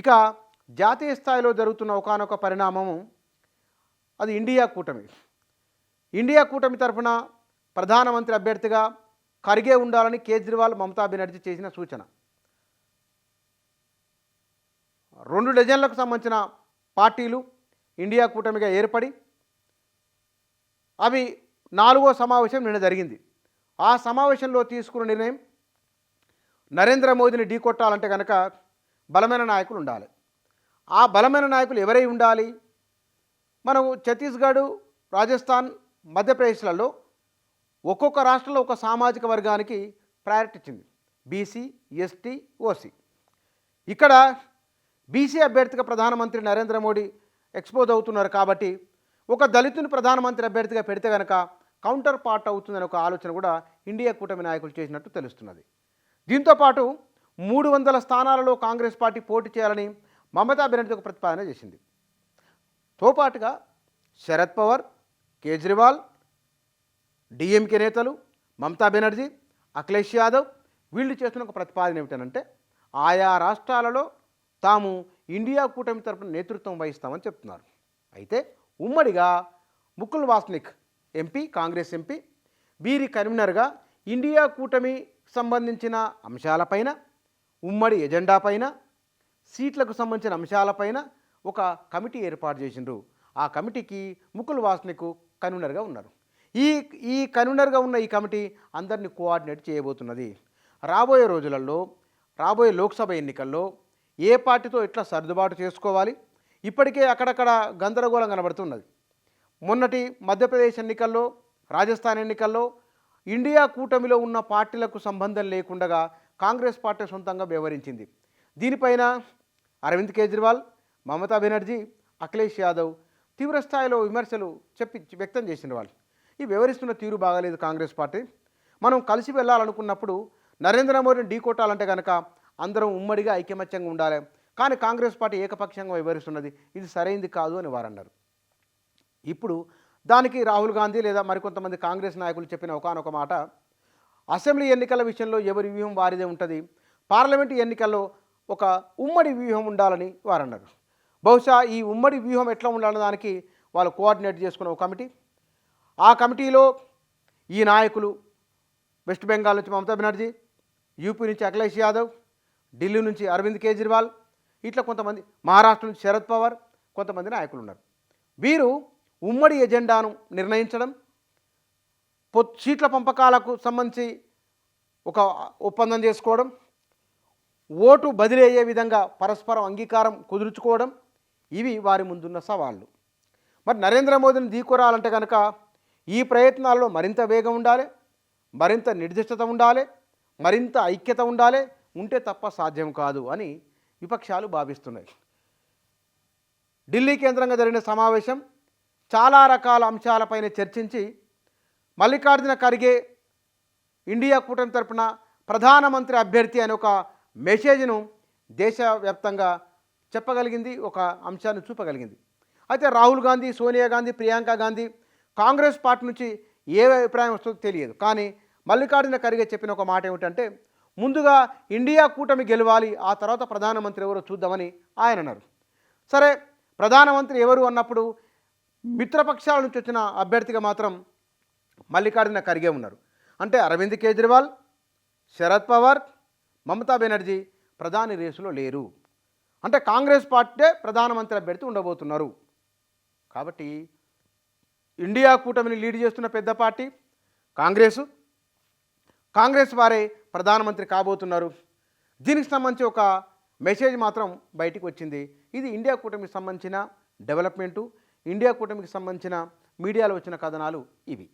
ఇక జాతీయ స్థాయిలో జరుగుతున్న ఒకానొక పరిణామము అది ఇండియా కూటమి. ఇండియా కూటమి తరఫున ప్రధానమంత్రి అభ్యర్థిగా ఖర్గే ఉండాలని కేజ్రీవాల్, మమతా బెనర్జీ చేసిన సూచన. 2 డజన్లకు సంబంధించిన పార్టీలు ఇండియా కూటమిగా ఏర్పడి అవి 4వ సమావేశం నిన్న జరిగింది. ఆ సమావేశంలో తీసుకున్న నిర్ణయం నరేంద్ర మోదీని ఢీకొట్టాలంటే కనుక బలమైన నాయకులు ఉండాలి. ఆ బలమైన నాయకులు ఎవరై ఉండాలి? మనం ఛత్తీస్గఢ్, రాజస్థాన్, మధ్యప్రదేశ్లలో ఒక్కొక్క రాష్ట్రంలో ఒక సామాజిక వర్గానికి ప్రయారిటీ ఇచ్చింది. BC, ST, OC. ఇక్కడ బీసీ అభ్యర్థిగా ప్రధానమంత్రి నరేంద్ర మోడీ ఎక్స్పోజ్ అవుతున్నారు కాబట్టి ఒక దళితుని ప్రధానమంత్రి అభ్యర్థిగా పెడితే కనుక కౌంటర్ పార్ట్ అవుతుందనే ఒక ఆలోచన కూడా ఇండియా కూటమి నాయకులు చేసినట్టు తెలుస్తున్నది. దీంతోపాటు 300 స్థానాలలో కాంగ్రెస్ పార్టీ పోటీ చేయాలని మమతా బెనర్జీ ఒక ప్రతిపాదన చేసింది. తోపాటుగా శరద్ పవార్, కేజ్రీవాల్, డిఎంకే నేతలు, మమతా బెనర్జీ, అఖిలేష్ యాదవ్ వీళ్ళు చేస్తున్న ఒక ప్రతిపాదన ఏమిటంటే ఆయా రాష్ట్రాలలో తాము ఇండియా కూటమి తరపున నేతృత్వం వహిస్తామని చెప్తున్నారు. అయితే ఉమ్మడిగా ముకుల్ వాస్నిక్ ఎంపీ, కాంగ్రెస్ ఎంపీ, వీరి కన్వీనర్గా ఇండియా కూటమి సంబంధించిన అంశాలపైన, ఉమ్మడి ఎజెండాపైన, సీట్లకు సంబంధించిన అంశాలపైన ఒక కమిటీ ఏర్పాటు చేసిండ్రు. ఆ కమిటీకి ముకుల్ వాస్నిక్ కన్వీనర్గా ఉన్నారు. ఈ కన్వీనర్గా ఉన్న ఈ కమిటీ అందరినీ కోఆర్డినేట్ చేయబోతున్నది. రాబోయే రోజులలో, రాబోయే లోక్సభ ఎన్నికల్లో ఏ పార్టీతో ఎట్లా సర్దుబాటు చేసుకోవాలి, ఇప్పటికే అక్కడక్కడ గందరగోళం కనబడుతున్నది. మొన్నటి మధ్యప్రదేశ్ ఎన్నికల్లో, రాజస్థాన్ ఎన్నికల్లో ఇండియా కూటమిలో ఉన్న పార్టీలకు సంబంధం లేకుండా కాంగ్రెస్ పార్టీ సొంతంగా వ్యవహరించింది. దీనిపైన అరవింద్ కేజ్రీవాల్, మమతా బెనర్జీ, అఖిలేష్ యాదవ్ తీవ్రస్థాయిలో విమర్శలు వ్యక్తం చేసిన వాళ్ళు. ఈ వ్యవహరిస్తున్న తీరు బాగాలేదు కాంగ్రెస్ పార్టీ. మనం కలిసి వెళ్ళాలనుకున్నప్పుడు నరేంద్ర మోడీని ఢీకొట్టాలంటే కనుక అందరం ఉమ్మడిగా ఐకమత్యంగా ఉండాలి. కానీ కాంగ్రెస్ పార్టీ ఏకపక్షంగా వ్యవహరిస్తున్నది, ఇది సరైంది కాదు అని వారు అన్నారు. ఇప్పుడు దానికి రాహుల్ గాంధీ లేదా మరికొంతమంది కాంగ్రెస్ నాయకులు చెప్పిన ఒకానొక మాట, అసెంబ్లీ ఎన్నికల విషయంలో ఎవరి వ్యూహం వారిదే ఉంటుంది, పార్లమెంటు ఎన్నికల్లో ఒక ఉమ్మడి వ్యూహం ఉండాలని వారు అన్నారు. బహుశా ఈ ఉమ్మడి వ్యూహం ఎట్లా ఉండాలనే దానికి వాళ్ళు కోఆర్డినేట్ చేసుకున్న ఒక కమిటీ. ఆ కమిటీలో ఈ నాయకులు వెస్ట్ బెంగాల్ నుంచి మమతా బెనర్జీ, యూపీ నుంచి అఖిలేష్ యాదవ్, ఢిల్లీ నుంచి అరవింద్ కేజ్రీవాల్, ఇట్లా కొంతమంది, మహారాష్ట్ర నుంచి శరద్ పవార్, కొంతమంది నాయకులు ఉన్నారు. వీరు ఉమ్మడి ఎజెండాను నిర్ణయించడం, సీట్ల పంపకాలకు సంబంధించి ఒక ఒప్పందం చేసుకోవడం, ఓటు బదిలీ అయ్యే విధంగా పరస్పరం అంగీకారం కుదుర్చుకోవడం, ఇవి వారి ముందున్న సవాళ్ళు. మరి నరేంద్ర మోదీని ఢీకొరాలంటే కనుక ఈ ప్రయత్నాల్లో మరింత వేగం ఉండాలి, మరింత నిర్దిష్టత ఉండాలి, మరింత ఐక్యత ఉండాలి. ఉంటే తప్ప సాధ్యం కాదు అని విపక్షాలు భావిస్తున్నాయి. ఢిల్లీ కేంద్రంగా జరిగిన సమావేశం చాలా రకాల అంశాలపైన చర్చించి మల్లికార్జున ఖర్గే ఇండియా కూటమి తరపున ప్రధానమంత్రి అభ్యర్థి అనే ఒక మెసేజ్ను దేశవ్యాప్తంగా చెప్పగలిగింది, ఒక అంశాన్ని చూపగలిగింది. అయితే రాహుల్ గాంధీ, సోనియా గాంధీ, ప్రియాంక గాంధీ కాంగ్రెస్ పార్టీ నుంచి ఏ అభిప్రాయం వస్తుందో తెలియదు. కానీ మల్లికార్జున ఖర్గే చెప్పిన ఒక మాట ఏమిటంటే ముందుగా ఇండియా కూటమి గెలవాలి, ఆ తర్వాత ప్రధానమంత్రి ఎవరో చూద్దామని ఆయన అన్నారు. సరే, ప్రధానమంత్రి ఎవరు అన్నప్పుడు మిత్రపక్షాల నుంచి వచ్చిన అభ్యర్థిగా మాత్రం మల్లికార్జున ఖర్గే ఉన్నారు. అంటే అరవింద్ కేజ్రీవాల్, శరద్ పవార్, మమతా బెనర్జీ ప్రధాని రేసులో లేరు. అంటే కాంగ్రెస్ పార్టీ ప్రధానమంత్రి అభ్యర్థి ఉండబోతున్నారు. కాబట్టి ఇండియా కూటమిని లీడ్ చేస్తున్న పెద్ద పార్టీ కాంగ్రెస్ వారే ప్రధానమంత్రి కాబోతున్నారు. దీనికి సంబంధించి ఒక మెసేజ్ మాత్రం బయటికి వచ్చింది. ఇది ఇండియా కూటమికి సంబంధించిన డెవలప్మెంటు, ఇండియా కూటమికి సంబంధించిన మీడియాలో వచ్చిన కథనాలు ఇవి.